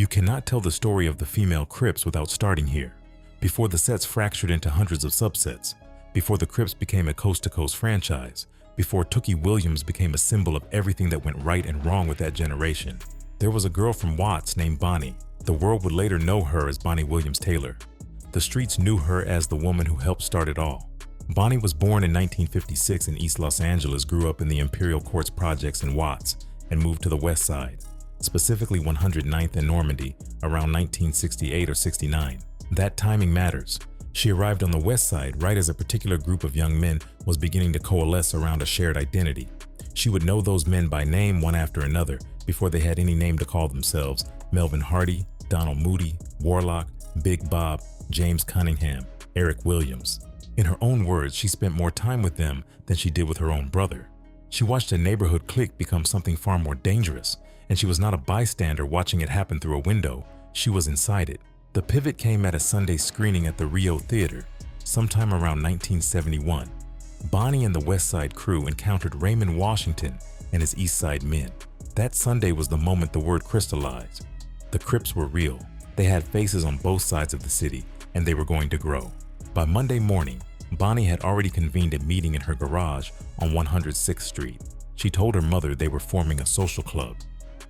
You cannot tell the story of the female Crips without starting here. Before the sets fractured into hundreds of subsets, before the Crips became a coast-to-coast franchise, before Tookie Williams became a symbol of everything that went right and wrong with that generation, there was a girl from Watts named Bonnie. The world would later know her as Bonnie Williams Taylor. The streets knew her as the woman who helped start it all. Bonnie was born in 1956 in East Los Angeles, grew up in the Imperial Courts projects in Watts, and moved to the West Side, specifically 109th and Normandy, around 1968 or 69. That timing matters. She arrived on the West Side right as a particular group of young men was beginning to coalesce around a shared identity. She would know those men by name one after another before they had any name to call themselves: Melvin Hardy, Donald Moody, Warlock, Big Bob, James Cunningham, Eric Williams. In her own words, she spent more time with them than she did with her own brother. She watched a neighborhood clique become something far more dangerous, and she was not a bystander watching it happen through a window. She was inside it. The pivot came at a Sunday screening at the Rio Theater, sometime around 1971. Bonnie and the West Side crew encountered Raymond Washington and his East Side men. That Sunday was the moment the word crystallized. The Crips were real. They had faces on both sides of the city, and they were going to grow. By Monday morning, Bonnie had already convened a meeting in her garage on 106th Street. She told her mother they were forming a social club,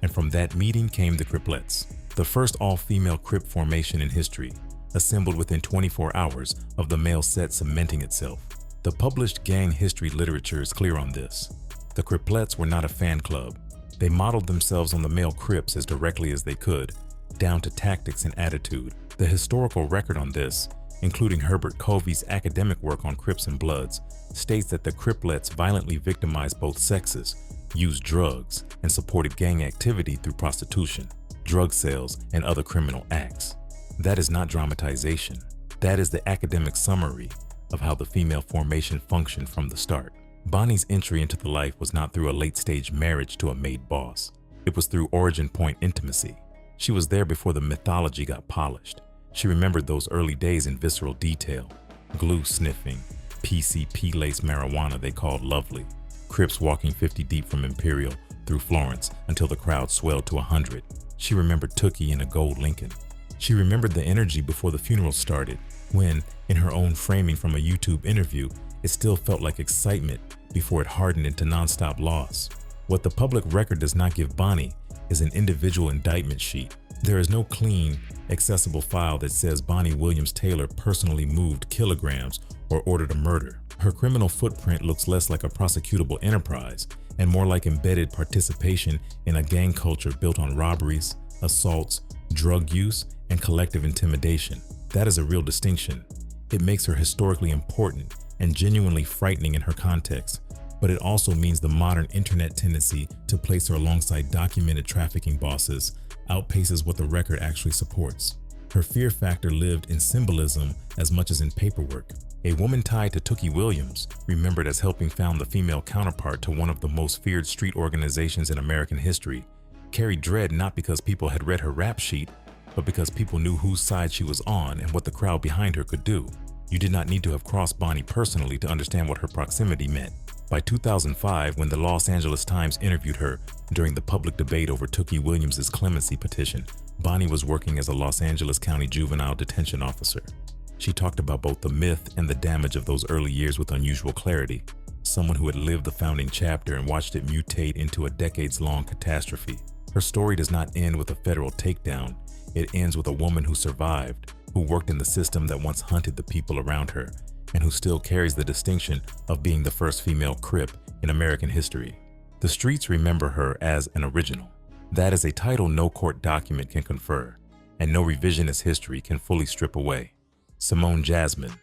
and from that meeting came the Criplets, the first all-female Crip formation in history, assembled within 24 hours of the male set cementing itself. The published gang history literature is clear on this. The Criplets were not a fan club. They modeled themselves on the male Crips as directly as they could, down to tactics and attitude. The historical record on this, including Herbert Covey's academic work on Crips and Bloods, states that the Criplets violently victimized both sexes, used drugs, and supported gang activity through prostitution, drug sales, and other criminal acts. That is not dramatization. That is the academic summary of how the female formation functioned from the start. Bonnie's entry into the life was not through a late-stage marriage to a maid boss. It was through origin point intimacy. She was there before the mythology got polished. She remembered those early days in visceral detail. Glue sniffing, PCP lace marijuana they called lovely, Crips walking 50 deep from Imperial through Florence until the crowd swelled to 100. She remembered Tookie in a gold Lincoln. She remembered the energy before the funeral started, when, in her own framing from a YouTube interview, it still felt like excitement before it hardened into nonstop loss. What the public record does not give Bonnie is an individual indictment sheet. There is no clean, accessible file that says Bonnie Williams Taylor personally moved kilograms or ordered a murder. Her criminal footprint looks less like a prosecutable enterprise and more like embedded participation in a gang culture built on robberies, assaults, drug use, and collective intimidation. That is a real distinction. It makes her historically important and genuinely frightening in her context, but it also means the modern internet tendency to place her alongside documented trafficking bosses outpaces what the record actually supports. Her fear factor lived in symbolism as much as in paperwork. A woman tied to Tookie Williams, remembered as helping found the female counterpart to one of the most feared street organizations in American history, carried dread not because people had read her rap sheet, but because people knew whose side she was on and what the crowd behind her could do. You did not need to have crossed Bonnie personally to understand what her proximity meant. By 2005, when the Los Angeles Times interviewed her during the public debate over Tookie Williams' clemency petition, Bonnie was working as a Los Angeles County juvenile detention officer. She talked about both the myth and the damage of those early years with unusual clarity. Someone who had lived the founding chapter and watched it mutate into a decades-long catastrophe. Her story does not end with a federal takedown. It ends with a woman who survived, who worked in the system that once hunted the people around her, and who still carries the distinction of being the first female Crip in American history. The streets remember her as an original. That is a title no court document can confer, and no revisionist history can fully strip away. Simone Jasmine,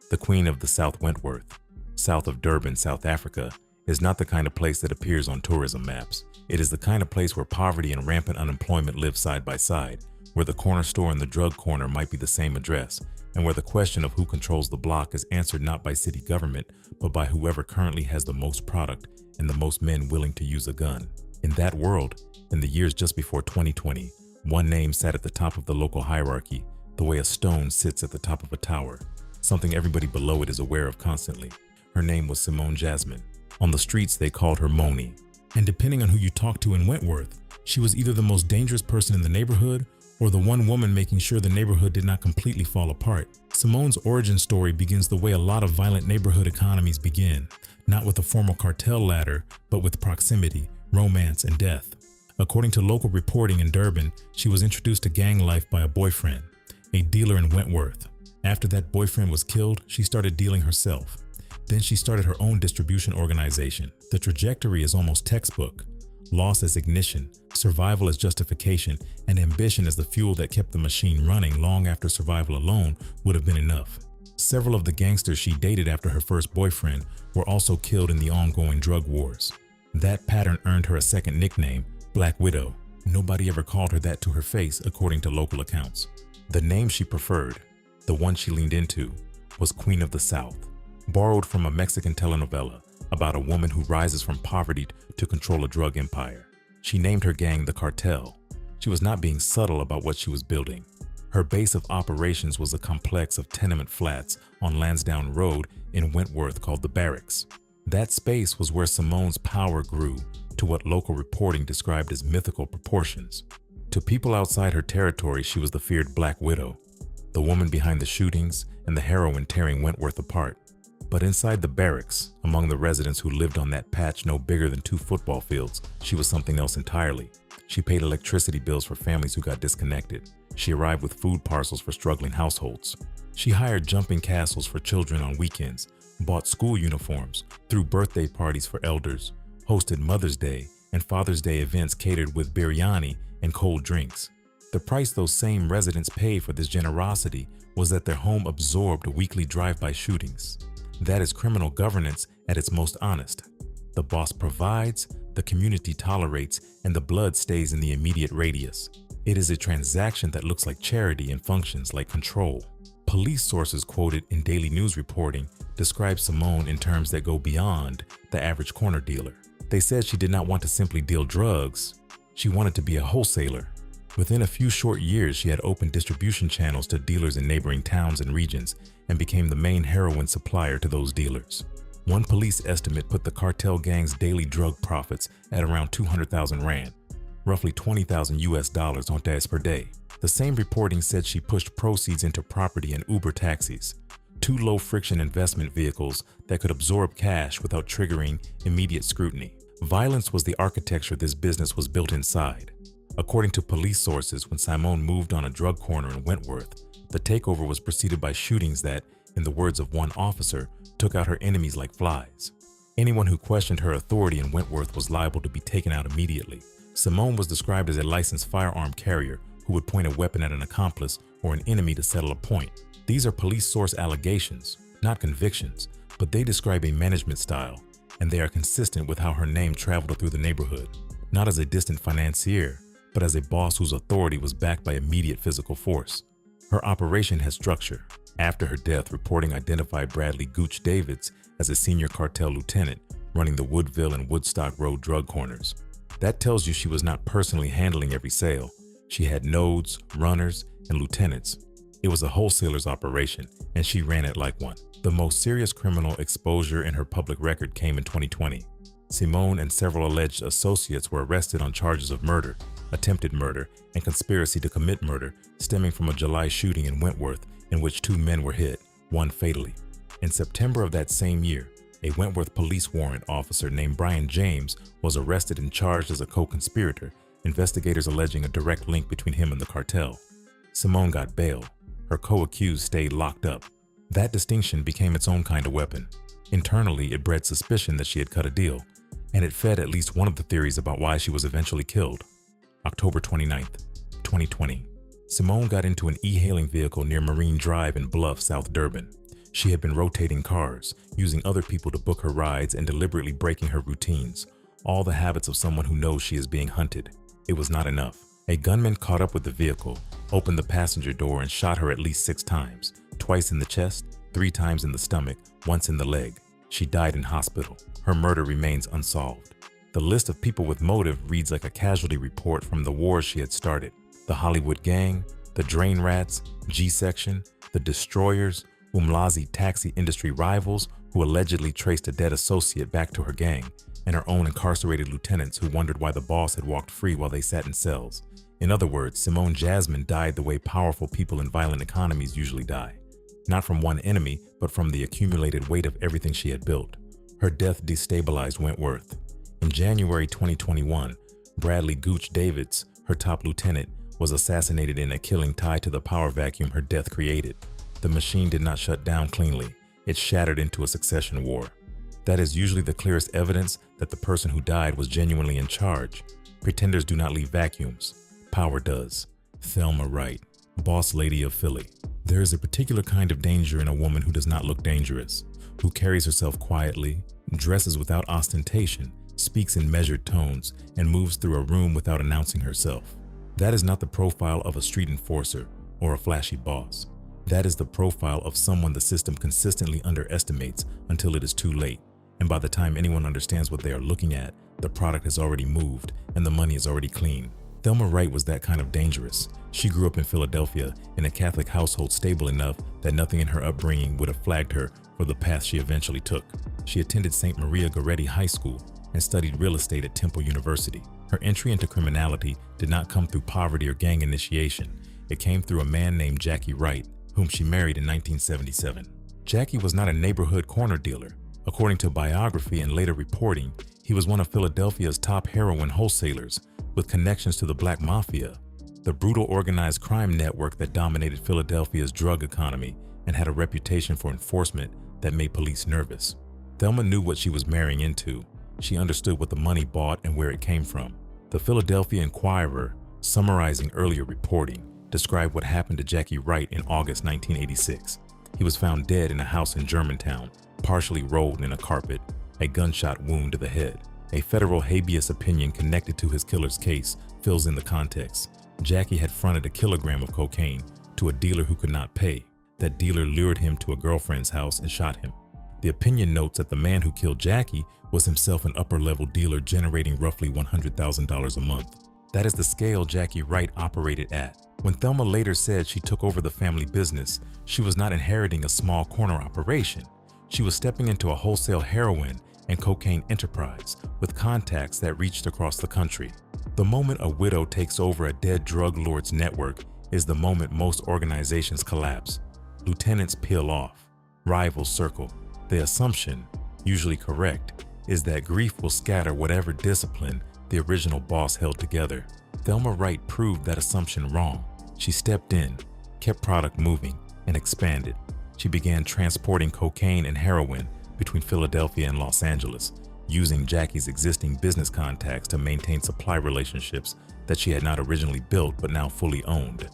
the queen of the South Wentworth, south of Durban, South Africa, is not the kind of place that appears on tourism maps. It is the kind of place where poverty and rampant unemployment live side by side, where the corner store and the drug corner might be the same address, and where the question of who controls the block is answered not by city government, but by whoever currently has the most product and the most men willing to use a gun. In that world, in the years just before 2020, one name sat at the top of the local hierarchy, the way a stone sits at the top of a tower, something everybody below it is aware of constantly. Her name was Simone Jasmine. On the streets, they called her Moni. And depending on who you talked to in Wentworth, she was either the most dangerous person in the neighborhood or the one woman making sure the neighborhood did not completely fall apart. Simone's origin story begins the way a lot of violent neighborhood economies begin, not with a formal cartel ladder, but with proximity, romance, and death. According to local reporting in Durban, she was introduced to gang life by a boyfriend, a dealer in Wentworth. After that boyfriend was killed, she started dealing herself. Then she started her own distribution organization. The trajectory is almost textbook. Loss as ignition, survival as justification, and ambition as the fuel that kept the machine running long after survival alone would have been enough. Several of the gangsters she dated after her first boyfriend were also killed in the ongoing drug wars. That pattern earned her a second nickname, Black Widow. Nobody ever called her that to her face, according to local accounts. The name she preferred, the one she leaned into, was Queen of the South, borrowed from a Mexican telenovela about a woman who rises from poverty to control a drug empire. She named her gang the Cartel. She was not being subtle about what she was building. Her base of operations was a complex of tenement flats on Lansdowne Road in Wentworth called the Barracks. That space was where Simone's power grew to what local reporting described as mythical proportions. To people outside her territory, she was the feared Black Widow, the woman behind the shootings and the heroine tearing Wentworth apart. But inside the barracks, among the residents who lived on that patch no bigger than 2 football fields, she was something else entirely. She paid electricity bills for families who got disconnected. She arrived with food parcels for struggling households. She hired jumping castles for children on weekends, bought school uniforms, threw birthday parties for elders, hosted Mother's Day and Father's Day events catered with biryani and cold drinks. The price those same residents paid for this generosity was that their home absorbed weekly drive-by shootings. That is criminal governance at its most honest. The boss provides, the community tolerates, and the blood stays in the immediate radius. It is a transaction that looks like charity and functions like control. Police sources quoted in daily news reporting describe Simone in terms that go beyond the average corner dealer. They said she did not want to simply deal drugs. She wanted to be a wholesaler. Within a few short years, she had opened distribution channels to dealers in neighboring towns and regions and became the main heroin supplier to those dealers. One police estimate put the cartel gang's daily drug profits at around 200,000 rand, roughly $20,000 on days per day. The same reporting said she pushed proceeds into property and Uber taxis, 2 low-friction investment vehicles that could absorb cash without triggering immediate scrutiny. Violence was the architecture this business was built inside. According to police sources, when Simone moved on a drug corner in Wentworth, the takeover was preceded by shootings that, in the words of one officer, took out her enemies like flies. Anyone who questioned her authority in Wentworth was liable to be taken out immediately. Simone was described as a licensed firearm carrier who would point a weapon at an accomplice or an enemy to settle a point. These are police source allegations, not convictions, but they describe a management style, and they are consistent with how her name traveled through the neighborhood, not as a distant financier, but as a boss whose authority was backed by immediate physical force. Her operation had structure. After her death, reporting identified Bradley Gooch Davids as a senior cartel lieutenant running the Woodville and Woodstock Road drug corners. That tells you she was not personally handling every sale. She had nodes, runners, and lieutenants. It was a wholesaler's operation, and she ran it like one. The most serious criminal exposure in her public record came in 2020. Simone and several alleged associates were arrested on charges of murder, attempted murder, and conspiracy to commit murder stemming from a July shooting in Wentworth in which 2 men were hit, one fatally. In September of that same year, a Wentworth police warrant officer named Brian James was arrested and charged as a co-conspirator, investigators alleging a direct link between him and the cartel. Simone got bail. Her co-accused stayed locked up. That distinction became its own kind of weapon. Internally, it bred suspicion that she had cut a deal, and it fed at least one of the theories about why she was eventually killed. October 29th, 2020. Simone got into an e-hailing vehicle near Marine Drive in Bluff, South Durban. She had been rotating cars, using other people to book her rides and deliberately breaking her routines, all the habits of someone who knows she is being hunted. It was not enough. A gunman caught up with the vehicle, opened the passenger door and shot her at least 6 times, twice in the chest, 3 times in the stomach, once in the leg. She died in hospital. Her murder remains unsolved. The list of people with motive reads like a casualty report from the wars she had started. The Hollywood Gang, the Drain Rats, G-Section, the Destroyers, Umlazi taxi industry rivals who allegedly traced a dead associate back to her gang, and her own incarcerated lieutenants who wondered why the boss had walked free while they sat in cells. In other words, Simone Jasmine died the way powerful people in violent economies usually die. Not from one enemy, but from the accumulated weight of everything she had built. Her death destabilized Wentworth. In January 2021, Bradley Gooch Davids, her top lieutenant, was assassinated in a killing tied to the power vacuum her death created. The machine did not shut down cleanly. It shattered into a succession war. That is usually the clearest evidence that the person who died was genuinely in charge. Pretenders do not leave vacuums. Power does. Thelma Wright, boss lady of Philly. There is a particular kind of danger in a woman who does not look dangerous, who carries herself quietly, dresses without ostentation, speaks in measured tones, and moves through a room without announcing herself. That is not the profile of a street enforcer or a flashy boss. That is the profile of someone the system consistently underestimates until it is too late. And by the time anyone understands what they are looking at, the product has already moved and the money is already clean. Thelma Wright was that kind of dangerous. She grew up in Philadelphia in a Catholic household stable enough that nothing in her upbringing would have flagged her for the path she eventually took. She attended St. Maria Goretti High School and studied real estate at Temple University. Her entry into criminality did not come through poverty or gang initiation. It came through a man named Jackie Wright, whom she married in 1977. Jackie was not a neighborhood corner dealer. According to biography and later reporting, he was one of Philadelphia's top heroin wholesalers with connections to the Black Mafia, the brutal organized crime network that dominated Philadelphia's drug economy and had a reputation for enforcement that made police nervous. Thelma knew what she was marrying into. She understood what the money bought and where it came from. The Philadelphia Inquirer, summarizing earlier reporting, described what happened to Jackie Wright in August 1986. He was found dead in a house in Germantown, partially rolled in a carpet, a gunshot wound to the head. A federal habeas opinion connected to his killer's case fills in the context. Jackie had fronted a kilogram of cocaine to a dealer who could not pay. That dealer lured him to a girlfriend's house and shot him. The opinion notes that the man who killed Jackie was himself an upper-level dealer generating roughly $100,000 a month. That is the scale Jackie Wright operated at. When Thelma later said she took over the family business, she was not inheriting a small corner operation. She was stepping into a wholesale heroin and cocaine enterprise with contacts that reached across the country. The moment a widow takes over a dead drug lord's network is the moment most organizations collapse. Lieutenants peel off, rivals circle. The assumption, usually correct, is that grief will scatter whatever discipline the original boss held together. Thelma Wright proved that assumption wrong. She stepped in, kept product moving, and expanded. She began transporting cocaine and heroin between Philadelphia and Los Angeles, using Jackie's existing business contacts to maintain supply relationships that she had not originally built but now fully owned.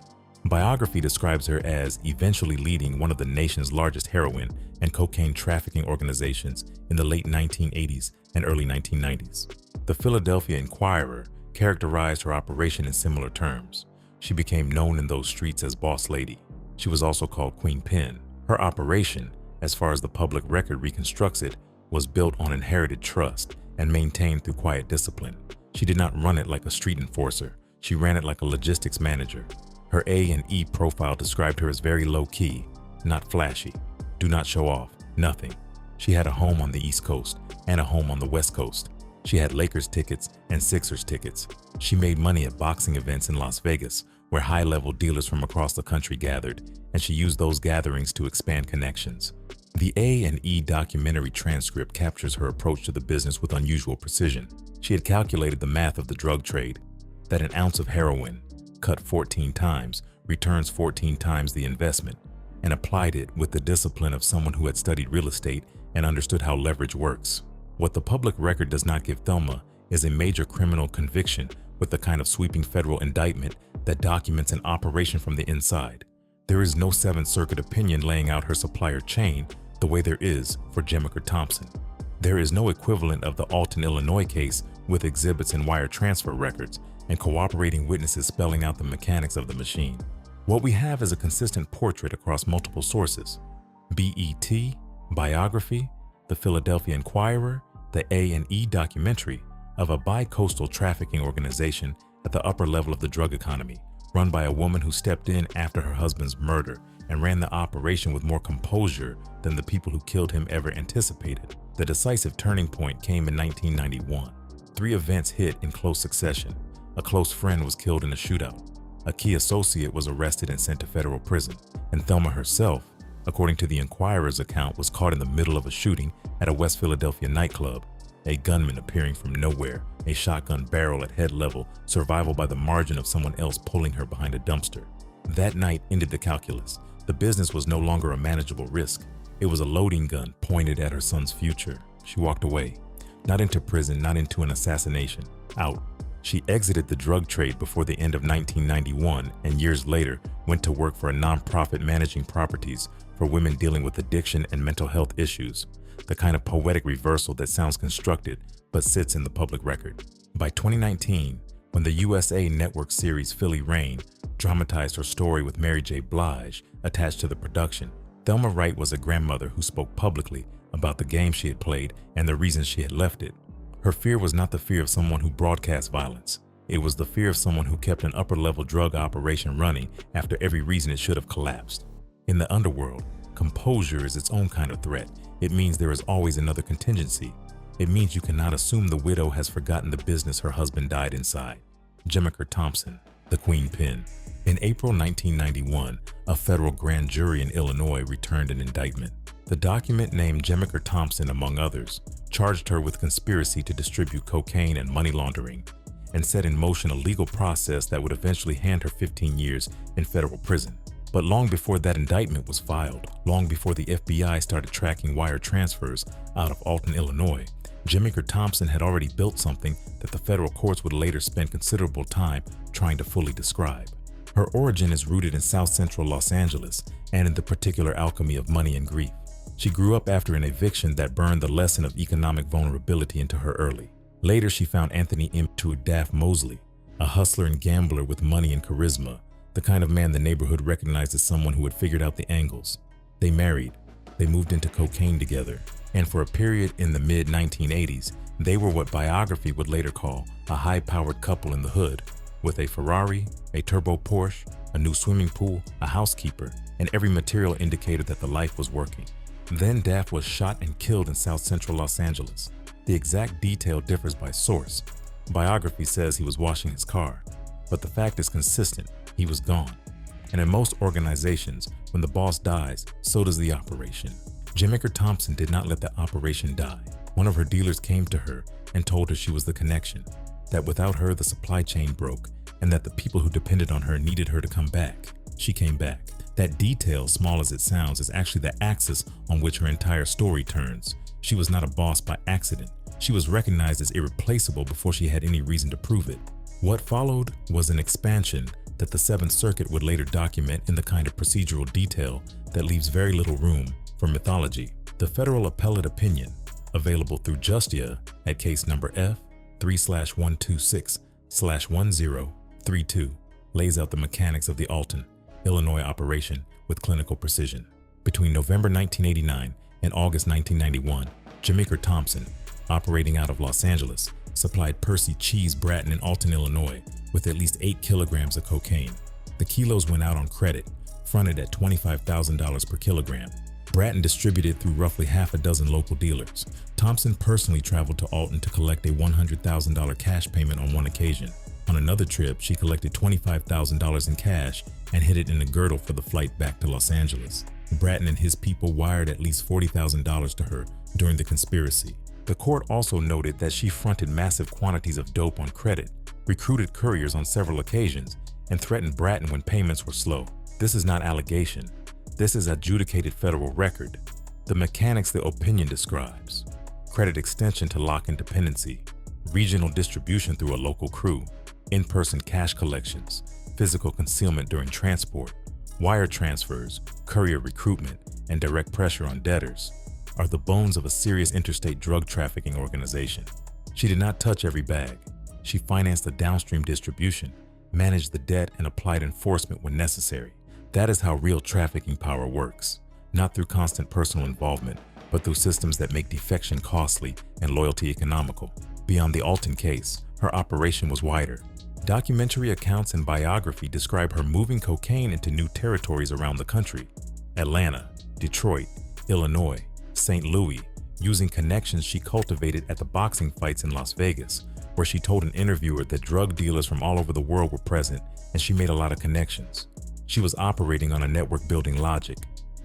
Biography describes her as eventually leading one of the nation's largest heroin and cocaine trafficking organizations in the late 1980s and early 1990s. The Philadelphia Inquirer characterized her operation in similar terms. She became known in those streets as Boss Lady. She was also called Queen Pen. Her operation, as far as the public record reconstructs it, was built on inherited trust and maintained through quiet discipline. She did not run it like a street enforcer. She ran it like a logistics manager. Her A&E profile described her as very low-key, not flashy, do not show off, nothing. She had a home on the East Coast and a home on the West Coast. She had Lakers tickets and Sixers tickets. She made money at boxing events in Las Vegas, where high-level dealers from across the country gathered, and she used those gatherings to expand connections. The A&E documentary transcript captures her approach to the business with unusual precision. She had calculated the math of the drug trade, that an ounce of heroin, cut 14 times, returns 14 times the investment, and applied it with the discipline of someone who had studied real estate and understood how leverage works. What the public record does not give Thelma is a major criminal conviction with the kind of sweeping federal indictment that documents an operation from the inside. There is no Seventh Circuit opinion laying out her supplier chain the way there is for Jmiker Thompson. There is no equivalent of the Alton, Illinois case with exhibits and wire transfer records and cooperating witnesses spelling out the mechanics of the machine. What we have is a consistent portrait across multiple sources: BET, biography, the Philadelphia Inquirer, the A&E documentary, of a bi-coastal trafficking organization at the upper level of the drug economy, run by a woman who stepped in after her husband's murder and ran the operation with more composure than the people who killed him ever anticipated. The decisive turning point came in 1991. 3 events hit in close succession. A close friend was killed in a shootout. A key associate was arrested and sent to federal prison. And Thelma herself, according to the Enquirer's account, was caught in the middle of a shooting at a West Philadelphia nightclub. A gunman appearing from nowhere, a shotgun barrel at head level, survival by the margin of someone else pulling her behind a dumpster. That night ended the calculus. The business was no longer a manageable risk. It was a loading gun pointed at her son's future. She walked away. Not into prison, not into an assassination. Out. She exited the drug trade before the end of 1991 and years later went to work for a nonprofit managing properties for women dealing with addiction and mental health issues. The kind of poetic reversal that sounds constructed but sits in the public record. By 2019, when the USA Network series Philly Reign dramatized her story with Mary J. Blige attached to the production, Thelma Wright was a grandmother who spoke publicly about the game she had played and the reasons she had left it. Her fear was not the fear of someone who broadcast violence. It was the fear of someone who kept an upper-level drug operation running after every reason it should have collapsed. In the underworld, composure is its own kind of threat. It means there is always another contingency. It means you cannot assume the widow has forgotten the business her husband died inside. Jmiker Thompson, the Queen Pin. In April 1991, a federal grand jury in Illinois returned an indictment. The document named Jmiker Thompson, among others, charged her with conspiracy to distribute cocaine and money laundering, and set in motion a legal process that would eventually hand her 15 years in federal prison. But long before that indictment was filed, long before the FBI started tracking wire transfers out of Alton, Illinois, Jmiker Thompson had already built something that the federal courts would later spend considerable time trying to fully describe. Her origin is rooted in South Central Los Angeles and in the particular alchemy of money and grief. She grew up after an eviction that burned the lesson of economic vulnerability into her early. Later, she found Anthony M. Daff Mosley, a hustler and gambler with money and charisma, the kind of man the neighborhood recognized as someone who had figured out the angles. They married, they moved into cocaine together, and for a period in the mid-1980s, they were what biography would later call a high-powered couple in the hood, with a Ferrari, a turbo Porsche, a new swimming pool, a housekeeper, and every material indicated that the life was working. Then Daff was shot and killed in South Central Los Angeles. The exact detail differs by source. Biography says he was washing his car, but the fact is consistent. He was gone. And in most organizations, when the boss dies, so does the operation. Jmiker Thompson did not let the operation die. One of her dealers came to her and told her she was the connection, that without her the supply chain broke, and that the people who depended on her needed her to come back. She came back. That detail, small as it sounds, is actually the axis on which her entire story turns. She was not a boss by accident. She was recognized as irreplaceable before she had any reason to prove it. What followed was an expansion that the Seventh Circuit would later document in the kind of procedural detail that leaves very little room for mythology. The federal appellate opinion, available through Justia at case number F3/126/1032, lays out the mechanics of the Alton, Illinois operation with clinical precision. Between November 1989 and August 1991, Jmiker Thompson, operating out of Los Angeles, supplied Percy Cheese Bratton in Alton, Illinois, with at least 8 kilograms of cocaine. The kilos went out on credit, fronted at $25,000 per kilogram. Bratton distributed through roughly half a dozen local dealers. Thompson personally traveled to Alton to collect a $100,000 cash payment on one occasion. On another trip, she collected $25,000 in cash and hid it in a girdle for the flight back to Los Angeles. Bratton and his people wired at least $40,000 to her during the conspiracy. The court also noted that she fronted massive quantities of dope on credit, recruited couriers on several occasions, and threatened Bratton when payments were slow. This is not allegation. This is adjudicated federal record. The mechanics the opinion describes: credit extension to lock-in dependency, regional distribution through a local crew, in-person cash collections, physical concealment during transport, wire transfers, courier recruitment, and direct pressure on debtors are the bones of a serious interstate drug trafficking organization. She did not touch every bag. She financed the downstream distribution, managed the debt, and applied enforcement when necessary. That is how real trafficking power works, not through constant personal involvement, but through systems that make defection costly and loyalty economical. Beyond the Alton case, her operation was wider. Documentary accounts and biography describe her moving cocaine into new territories around the country: Atlanta, Detroit, Illinois, St. Louis, using connections she cultivated at the boxing fights in Las Vegas, where she told an interviewer that drug dealers from all over the world were present and she made a lot of connections. She was operating on a network-building logic: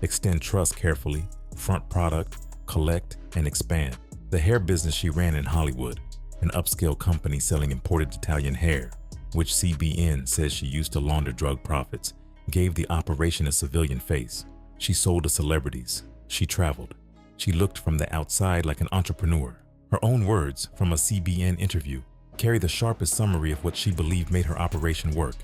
extend trust carefully, front product, collect, and expand. The hair business she ran in Hollywood, an upscale company selling imported Italian hair, which CBN says she used to launder drug profits, gave the operation a civilian face. She sold to celebrities. She traveled. She looked from the outside like an entrepreneur. Her own words from a CBN interview carry the sharpest summary of what she believed made her operation work.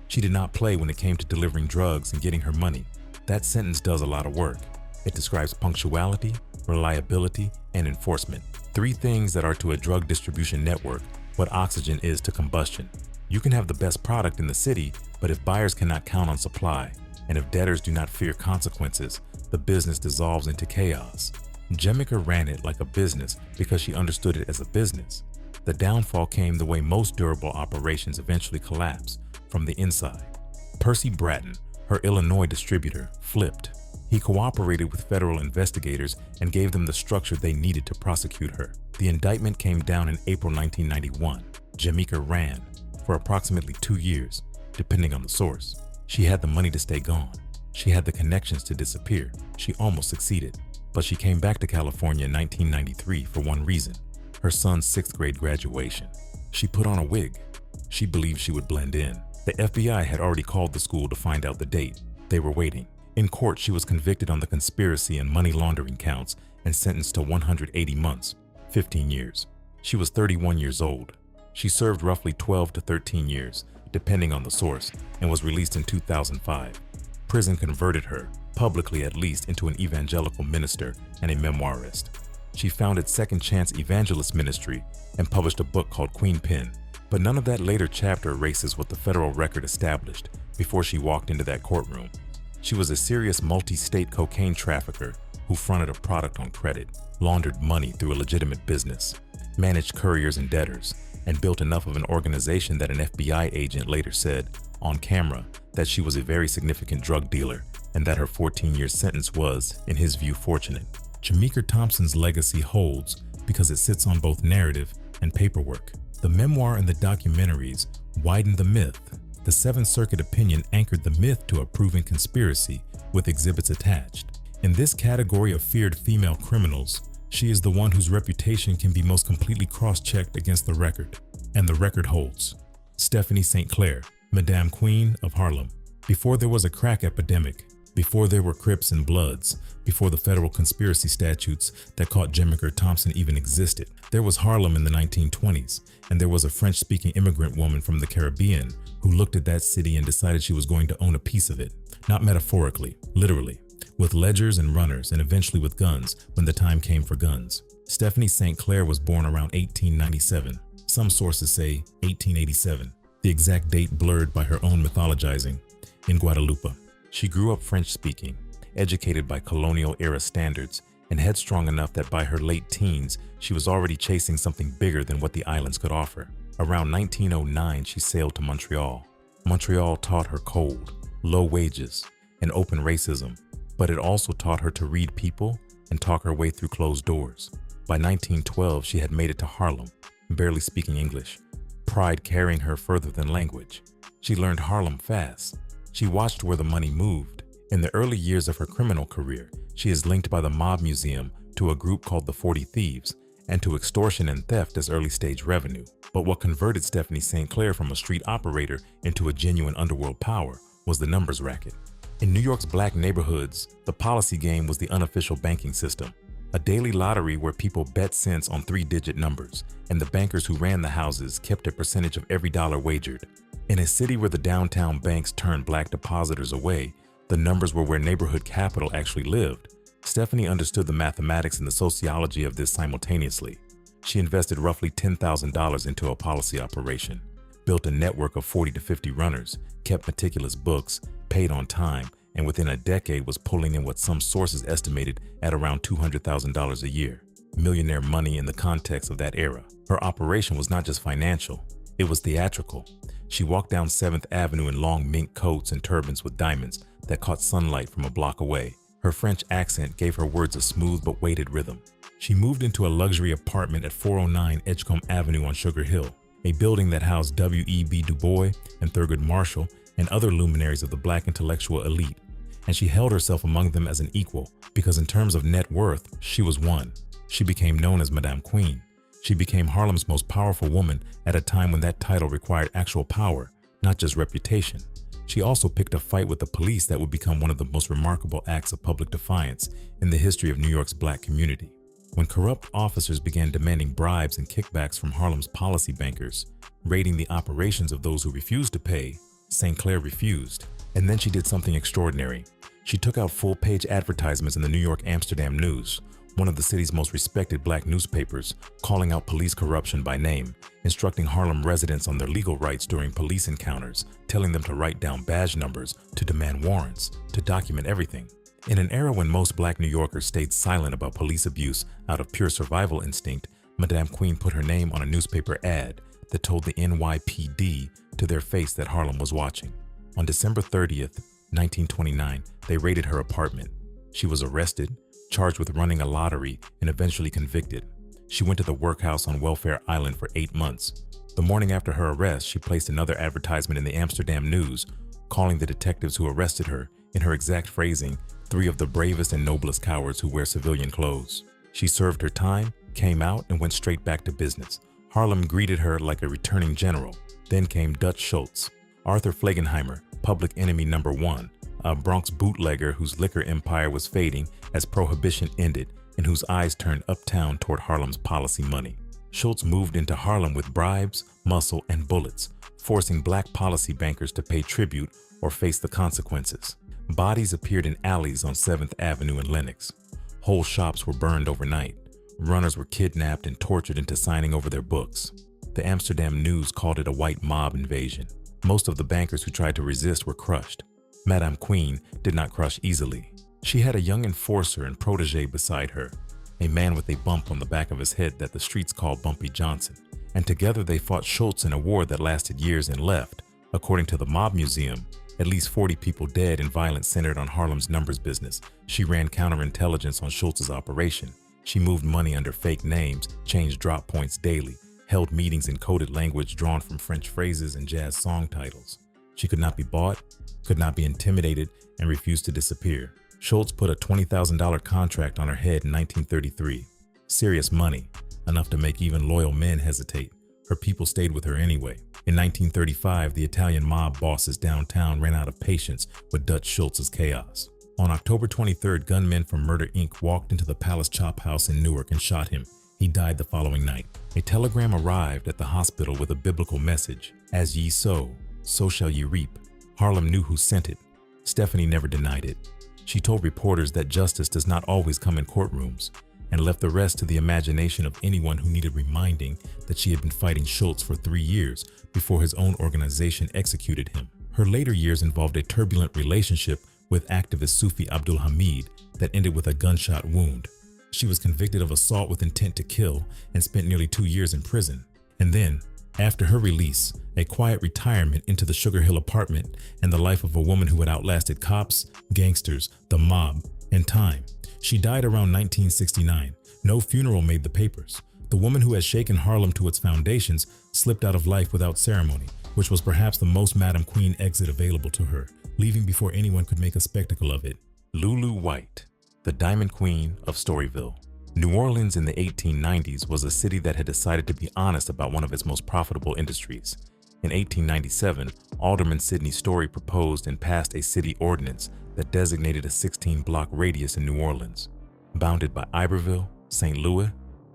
She did not play when it came to delivering drugs and getting her money. That sentence does a lot of work. It describes punctuality, reliability, and enforcement. Three things that are to a drug distribution network what oxygen is to combustion. You can have the best product in the city, but if buyers cannot count on supply, and if debtors do not fear consequences, the business dissolves into chaos. Jmiker ran it like a business because she understood it as a business. The downfall came the way most durable operations eventually collapse, from the inside. Percy Bratton, her Illinois distributor, flipped. He cooperated with federal investigators and gave them the structure they needed to prosecute her. The indictment came down in April 1991. Jmiker ran for approximately 2 years, depending on the source. She had the money to stay gone. She had the connections to disappear. She almost succeeded. But she came back to California in 1993 for one reason: her son's 6th grade graduation. She put on a wig. She believed she would blend in. The FBI had already called the school to find out the date. They were waiting. In court, she was convicted on the conspiracy and money laundering counts and sentenced to 180 months, 15 years. She was 31 years old. She served roughly 12 to 13 years, depending on the source, and was released in 2005. Prison converted her, publicly at least, into an evangelical minister and a memoirist. She founded Second Chance Evangelist Ministry and published a book called Queen Pen, but none of that later chapter erases what the federal record established before she walked into that courtroom. She was a serious multi-state cocaine trafficker who fronted a product on credit, laundered money through a legitimate business, managed couriers and debtors, and built enough of an organization that an FBI agent later said, on camera, that she was a very significant drug dealer and that her 14-year sentence was, in his view, fortunate. Jmiker Thompson's legacy holds because it sits on both narrative and paperwork. The memoir and the documentaries widened the myth. The Seventh Circuit opinion anchored the myth to a proven conspiracy with exhibits attached. In this category of feared female criminals, she is the one whose reputation can be most completely cross-checked against the record, and the record holds. Stephanie St. Clair, Madame Queen of Harlem. Before there was a crack epidemic, before there were Crips and Bloods, before the federal conspiracy statutes that caught Jmiker Thompson even existed, there was Harlem in the 1920s, and there was a French-speaking immigrant woman from the Caribbean who looked at that city and decided she was going to own a piece of it. Not metaphorically, literally, with ledgers and runners, and eventually with guns when the time came for guns. Stephanie St. Clair was born around 1897. Some sources say 1887, the exact date blurred by her own mythologizing, in Guadeloupe. She grew up French-speaking, educated by colonial-era standards, and headstrong enough that by her late teens, she was already chasing something bigger than what the islands could offer. Around 1909, she sailed to Montreal. Montreal taught her cold, low wages, and open racism, but it also taught her to read people and talk her way through closed doors. By 1912, she had made it to Harlem, barely speaking English, pride carrying her further than language. She learned Harlem fast. She watched where the money moved. In the early years of her criminal career, she is linked by the Mob Museum to a group called the 40 Thieves and to extortion and theft as early-stage revenue. But what converted Stephanie St. Clair from a street operator into a genuine underworld power was the numbers racket. In New York's black neighborhoods, the policy game was the unofficial banking system, a daily lottery where people bet cents on 3-digit numbers, and the bankers who ran the houses kept a percentage of every dollar wagered. In a city where the downtown banks turned black depositors away, the numbers were where neighborhood capital actually lived. Stephanie understood the mathematics and the sociology of this simultaneously. She invested roughly $10,000 into a policy operation, built a network of 40 to 50 runners, kept meticulous books, paid on time, and within a decade was pulling in what some sources estimated at around $200,000 a year. Millionaire money in the context of that era. Her operation was not just financial, it was theatrical. She walked down 7th Avenue in long mink coats and turbans with diamonds that caught sunlight from a block away. Her French accent gave her words a smooth but weighted rhythm. She moved into a luxury apartment at 409 Edgecombe Avenue on Sugar Hill, a building that housed W.E.B. Du Bois and Thurgood Marshall and other luminaries of the Black intellectual elite, and she held herself among them as an equal because in terms of net worth, she was one. She became known as Madame Queen. She became Harlem's most powerful woman at a time when that title required actual power, not just reputation. She also picked a fight with the police that would become one of the most remarkable acts of public defiance in the history of New York's Black community. When corrupt officers began demanding bribes and kickbacks from Harlem's policy bankers, raiding the operations of those who refused to pay, St. Clair refused. And then she did something extraordinary. She took out full-page advertisements in the New York Amsterdam News, one of the city's most respected Black newspapers, calling out police corruption by name, instructing Harlem residents on their legal rights during police encounters, telling them to write down badge numbers, to demand warrants, to document everything. In an era when most Black New Yorkers stayed silent about police abuse out of pure survival instinct, Madame Queen put her name on a newspaper ad that told the NYPD to their face that Harlem was watching. On December 30th, 1929, they raided her apartment. She was arrested, charged with running a lottery, and eventually convicted. She went to the workhouse on Welfare Island for 8 months. The morning after her arrest, she placed another advertisement in the Amsterdam News, calling the detectives who arrested her, in her exact phrasing, 3 of the bravest and noblest cowards who wear civilian clothes. She served her time, came out, and went straight back to business. Harlem greeted her like a returning general. Then came Dutch Schultz, Arthur Flegenheimer, public enemy number 1, a Bronx bootlegger whose liquor empire was fading as prohibition ended and whose eyes turned uptown toward Harlem's policy money. Schultz moved into Harlem with bribes, muscle, and bullets, forcing Black policy bankers to pay tribute or face the consequences. Bodies appeared in alleys on 7th Avenue and Lenox. Whole shops were burned overnight. Runners were kidnapped and tortured into signing over their books. The Amsterdam News called it a white mob invasion. Most of the bankers who tried to resist were crushed. Madame Queen did not crush easily. She had a young enforcer and protege beside her, a man with a bump on the back of his head that the streets called Bumpy Johnson, and together they fought Schultz in a war that lasted years and left, according to the Mob Museum, at least 40 people dead in violence centered on Harlem's numbers business. She ran counterintelligence on Schultz's operation. She moved money under fake names, changed drop points daily, held meetings in coded language drawn from French phrases and jazz song titles. She could not be bought, could not be intimidated, and refused to disappear. Schultz put a $20,000 contract on her head in 1933. Serious money, enough to make even loyal men hesitate. Her people stayed with her anyway. In 1935, the Italian mob bosses downtown ran out of patience with Dutch Schultz's chaos. On October 23rd, gunmen from Murder Inc. walked into the Palace Chop House in Newark and shot him. He died the following night. A telegram arrived at the hospital with a biblical message: "As ye sow, so shall ye reap." Harlem knew who sent it. Stephanie never denied it. She told reporters that justice does not always come in courtrooms, and left the rest to the imagination of anyone who needed reminding that she had been fighting Schultz for 3 years before his own organization executed him. Her later years involved a turbulent relationship with activist Sufi Abdul Hamid that ended with a gunshot wound. She was convicted of assault with intent to kill and spent nearly 2 years in prison. And then, after her release, a quiet retirement into the Sugar Hill apartment and the life of a woman who had outlasted cops, gangsters, the mob, and time. She died around 1969. No funeral made the papers. The woman who had shaken Harlem to its foundations slipped out of life without ceremony, which was perhaps the most Madame Queen exit available to her, leaving before anyone could make a spectacle of it. Lulu White, the Diamond Queen of Storyville. New Orleans in the 1890s was a city that had decided to be honest about one of its most profitable industries. In 1897, Alderman Sidney Story proposed and passed a city ordinance that designated a 16-block radius in New Orleans, bounded by Iberville, St. Louis,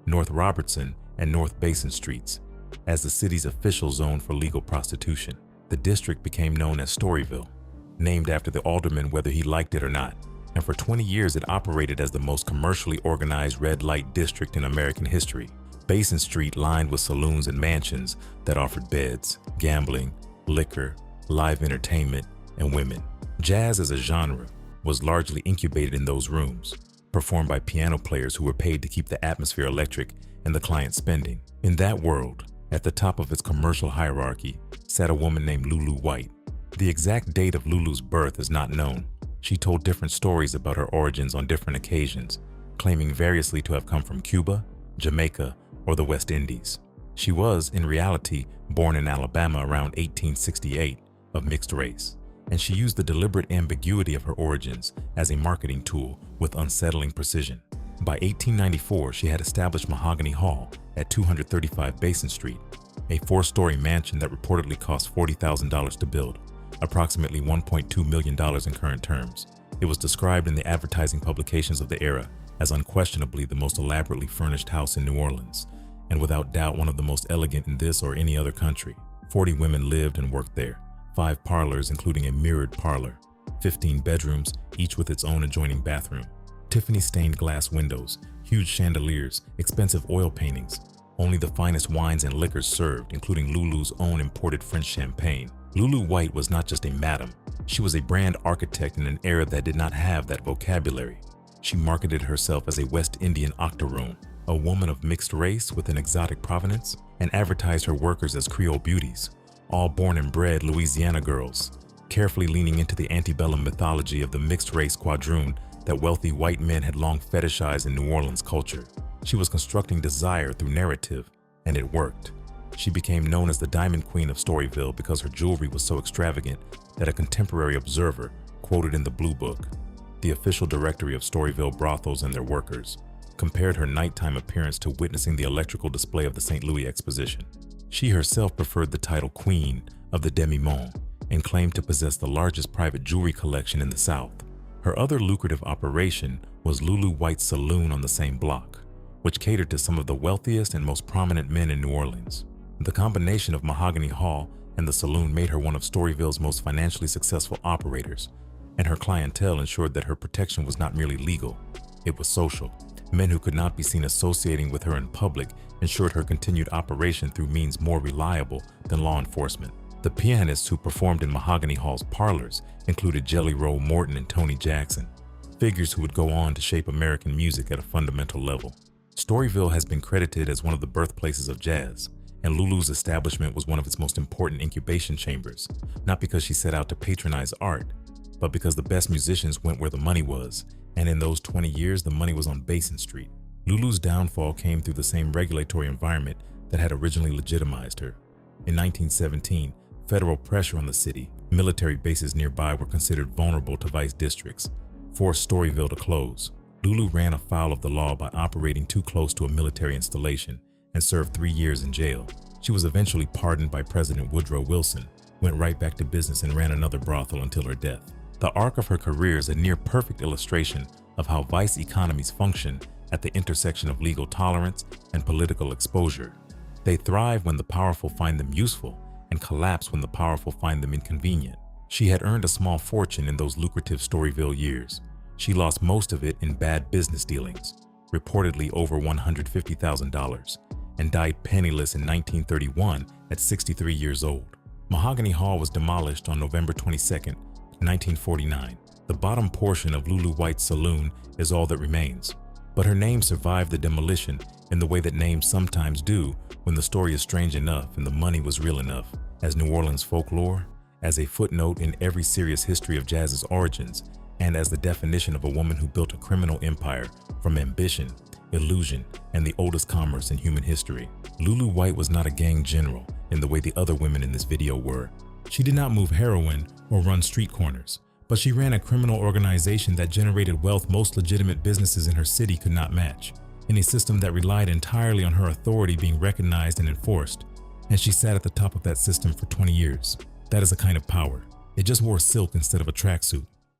North Robertson, and North Basin Streets, as the city's official zone for legal prostitution. The district became known as Storyville, named after the alderman whether he liked it or not, and for 20 years it operated as the most commercially organized red light district in American history. Basin Street lined with saloons and mansions that offered beds, gambling, liquor, live entertainment, and women. Jazz as a genre was largely incubated in those rooms, performed by piano players who were paid to keep the atmosphere electric and the client spending. In that world, at the top of its commercial hierarchy, sat a woman named Lulu White. The exact date of Lulu's birth is not known. She told different stories about her origins on different occasions, claiming variously to have come from Cuba, Jamaica, or the West Indies. She was, in reality, born in Alabama around 1868, of mixed race, and she used the deliberate ambiguity of her origins as a marketing tool with unsettling precision. By 1894, she had established Mahogany Hall at 235 Basin Street, a 4-story mansion that reportedly cost $40,000 to build, approximately $1.2 million in current terms. It was described in the advertising publications of the era as unquestionably the most elaborately furnished house in New Orleans, and without doubt one of the most elegant in this or any other country. 40 women lived and worked there, 5 parlors including a mirrored parlor, 15 bedrooms, each with its own adjoining bathroom, Tiffany-stained glass windows, huge chandeliers, expensive oil paintings, only the finest wines and liquors served, including Lulu's own imported French champagne. Lulu White was not just a madam, she was a brand architect in an era that did not have that vocabulary. She marketed herself as a West Indian octoroon, a woman of mixed race with an exotic provenance, and advertised her workers as Creole beauties, all born and bred Louisiana girls, carefully leaning into the antebellum mythology of the mixed-race quadroon that wealthy white men had long fetishized in New Orleans culture. She was constructing desire through narrative, and it worked. She became known as the Diamond Queen of Storyville because her jewelry was so extravagant that a contemporary observer quoted in the Blue Book, the official directory of Storyville brothels and their workers, compared her nighttime appearance to witnessing the electrical display of the St. Louis Exposition. She herself preferred the title Queen of the Demi-Monde and claimed to possess the largest private jewelry collection in the South. Her other lucrative operation was Lulu White's saloon on the same block, which catered to some of the wealthiest and most prominent men in New Orleans. The combination of Mahogany Hall and the saloon made her one of Storyville's most financially successful operators, and her clientele ensured that her protection was not merely legal, it was social. Men who could not be seen associating with her in public ensured her continued operation through means more reliable than law enforcement. The pianists who performed in Mahogany Hall's parlors included Jelly Roll Morton and Tony Jackson, figures who would go on to shape American music at a fundamental level. Storyville has been credited as one of the birthplaces of jazz, and Lulu's establishment was one of its most important incubation chambers, not because she set out to patronize art, but because the best musicians went where the money was, and in those 20 years the money was on Basin Street. Lulu's downfall came through the same regulatory environment that had originally legitimized her. In 1917, federal pressure on the city, military bases nearby were considered vulnerable to vice districts, forced Storyville to close. Lulu ran afoul of the law by operating too close to a military installation and served 3 years in jail. She was eventually pardoned by President Woodrow Wilson, went right back to business and ran another brothel until her death. The arc of her career is a near-perfect illustration of how vice economies function at the intersection of legal tolerance and political exposure. They thrive when the powerful find them useful and collapse when the powerful find them inconvenient. She had earned a small fortune in those lucrative Storyville years. She lost most of it in bad business dealings, reportedly over $150,000, and died penniless in 1931 at 63 years old. Mahogany Hall was demolished on November 22, 1949. The bottom portion of Lulu White's saloon is all that remains, but her name survived the demolition in the way that names sometimes do when the story is strange enough and the money was real enough, as New Orleans folklore, as a footnote in every serious history of jazz's origins, and as the definition of a woman who built a criminal empire from ambition, illusion, and the oldest commerce in human history. Lulu White was not a gang general in the way the other women in this video were. She did not move heroin or run street corners, but she ran a criminal organization that generated wealth most legitimate businesses in her city could not match, in a system that relied entirely on her authority being recognized and enforced, and she sat at the top of that system for 20 years. That is a kind of power. It just wore silk instead of a tracksuit.